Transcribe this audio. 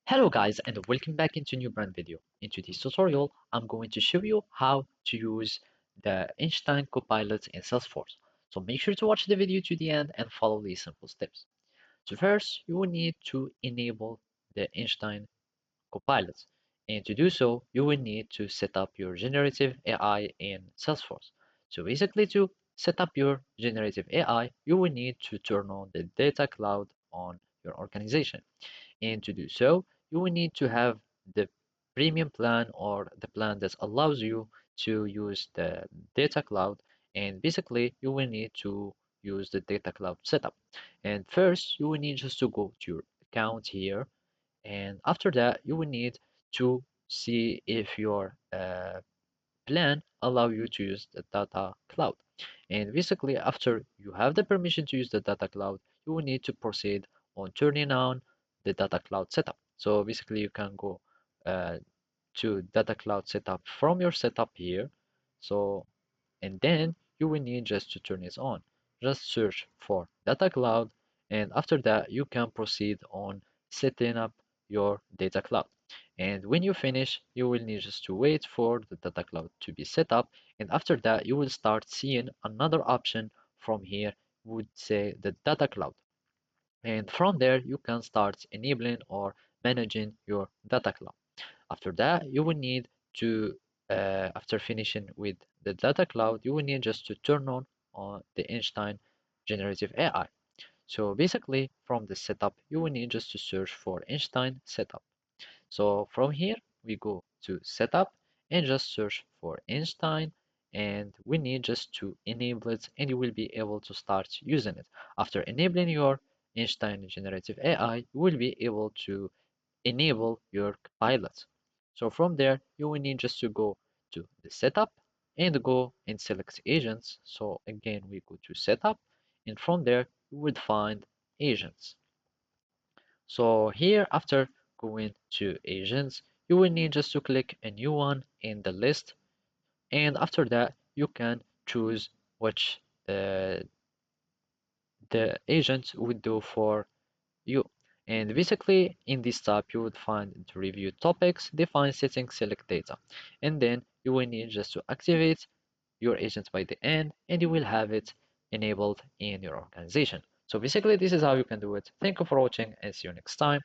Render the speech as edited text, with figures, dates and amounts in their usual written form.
Hello guys and welcome back into a new brand video. In today's tutorial, I'm going to show you how to use the Einstein Copilot in Salesforce. So make sure to watch the video to the end and follow these simple steps. So first, you will need to enable the Einstein Copilot. And to do so, you will need to set up your generative AI in Salesforce. So basically to set up your generative AI, you will need to turn on the data cloud on your organization. And to do so, you will need to have the premium plan or the plan that allows you to use the data cloud. And basically, you will need to use the data cloud setup. And first, you will need just to go to your account here. And after that, you will need to see if your plan allow you to use the data cloud. And basically, after you have the permission to use the data cloud, you will need to proceed on turning on the data cloud setup. So basically, you can go uh, to data cloud setup from your setup here. So, and then you will need just to turn it on. Just search for data cloud, and after that, you can proceed on setting up your data cloud. And when you finish, you will need just to wait for the data cloud to be set up. And after that, you will start seeing another option from here, would say the data cloud. And from there, you can start enabling or managing your data cloud. After that, you will need to, after finishing with the data cloud, you will need just to turn on the Einstein generative AI. So basically, from the setup, you will need just to search for Einstein setup. So from here, we go to setup and just search for Einstein, and we need just to enable it and you will be able to start using it. After enabling your Einstein generative AI, you will be able to enable your pilot. So from there, you will need just to go to the setup and go and select agents. So again, we go to setup, and from there, you would find agents. So here, after going to agents, you will need just to click a new one in the list. And after that, you can choose which the agent would do for you. And basically, in this tab, you would find the review topics, define settings, select data. And then you will need just to activate your agent by the end, and you will have it enabled in your organization. So basically, this is how you can do it. Thank you for watching and see you next time.